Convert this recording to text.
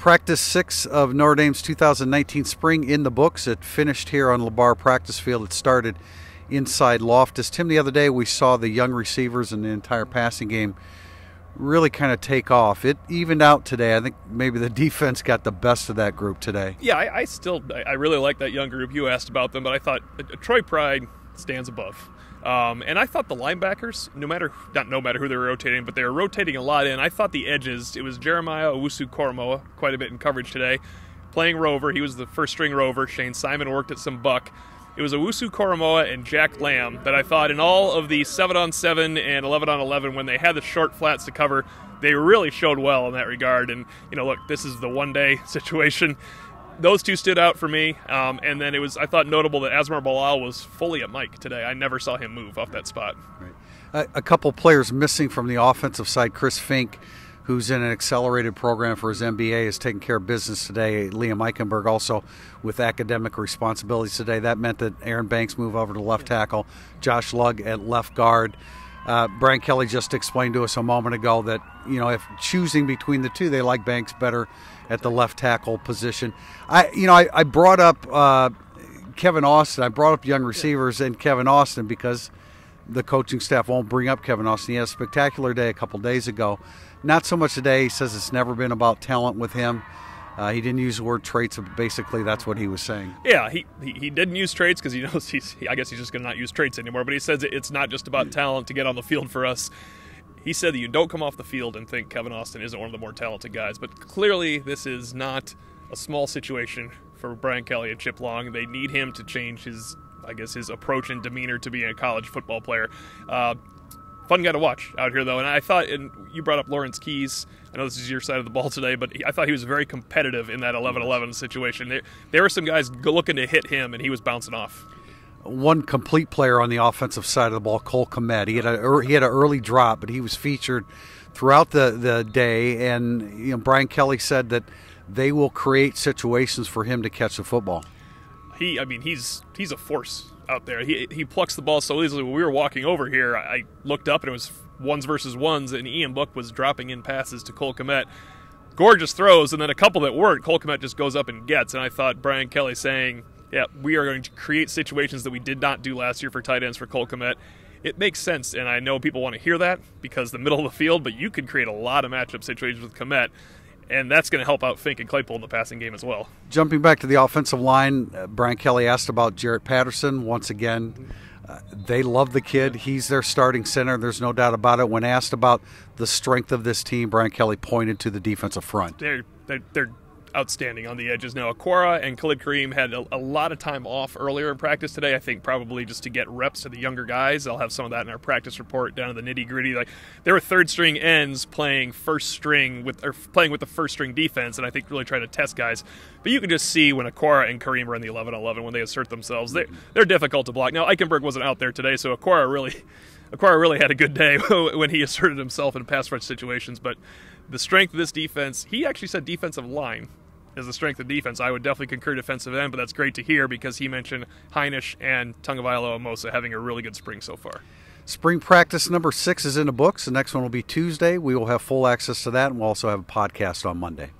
Practice 6 of Notre Dame's 2019 spring in the books. It finished here on LeBar practice field. It started inside Loftus. Tim, the other day we saw the young receivers and the entire passing game really kind of take off. It evened out today. I think maybe the defense got the best of that group today. Yeah, I really like that young group. You asked about them, but I thought Troy Pride stands above. And I thought the linebackers, no matter who they were rotating, but they were rotating a lot in. I thought the edges, it was Jeremiah Owusu-Koramoah quite a bit in coverage today, playing rover. He was the first string rover. Shane Simon worked at some buck. It was Owusu-Koramoah and Jack Lamb that I thought in all of the 7-on-7 and 11-on-11, when they had the short flats to cover, they really showed well in that regard. And, look, this is the one-day situation. Those two stood out for me, and then I thought notable that Asmar Bilal was fully at Mike today. I never saw him move off that spot. Right. A couple players missing from the offensive side. Chris Fink, who's in an accelerated program for his MBA, is taking care of business today. Liam Eichenberg also with academic responsibilities today. That meant that Aaron Banks moved over to left tackle, Josh Lugg at left guard. Brian Kelly just explained to us a moment ago that, if choosing between the two, they like Banks better at the left tackle position. I brought up Kevin Austin. I brought up young receivers and Kevin Austin because the coaching staff won't bring up Kevin Austin. He had a spectacular day a couple days ago. Not so much today. He says it's never been about talent with him. He didn't use the word traits, but basically that's what he was saying. Yeah, he didn't use traits because he knows I guess he's just going to not use traits anymore. But he says it's not just about talent to get on the field for us. He said that you don't come off the field and think Kevin Austin isn't one of the more talented guys. But clearly this is not a small situation for Brian Kelly and Chip Long. They need him to change his approach and demeanor to being a college football player. Fun guy to watch out here, though. And I thought, and you brought up Lawrence Keys. I know this is your side of the ball today, but I thought he was very competitive in that 11-11 situation. There were some guys looking to hit him, and he was bouncing off. One complete player on the offensive side of the ball, Cole Kmet. He had an early drop, but he was featured throughout the day. And Brian Kelly said that they will create situations for him to catch the football. He's a force out there. He plucks the ball so easily. When we were walking over here, I looked up and it was ones versus ones, and Ian Book was dropping in passes to Cole Kmet. Gorgeous throws, and then a couple that weren't, Cole Kmet just goes up and gets. And I thought Brian Kelly saying, yeah, we are going to create situations that we did not do last year for tight ends for Cole Kmet. It makes sense, and I know people want to hear that because the middle of the field, but you could create a lot of matchup situations with Kmet. And that's going to help out Fink and Claypool in the passing game as well. Jumping back to the offensive line, Brian Kelly asked about Jarrett Patterson once again. They love the kid. He's their starting center. There's no doubt about it. When asked about the strength of this team, Brian Kelly pointed to the defensive front. They're outstanding on the edges now. Aquara and Khalid Kareem had a lot of time off earlier in practice today. I think probably just to get reps to the younger guys. I'll have some of that in our practice report down to the nitty gritty. Like, there were third string ends playing with the first string defense, and I think really trying to test guys. But you can just see when Aquara and Kareem are in the 11-11 when they assert themselves, they're difficult to block. Now Eichenberg wasn't out there today, so Aquara really had a good day when he asserted himself in pass rush situations. But the strength of this defense, he actually said defensive line is the strength of defense. I would definitely concur defensive end, but that's great to hear because he mentioned Heinisch and Tagovailoa having a really good spring so far. Spring practice number 6 is in the books. The next one will be Tuesday. We will have full access to that, and we'll also have a podcast on Monday.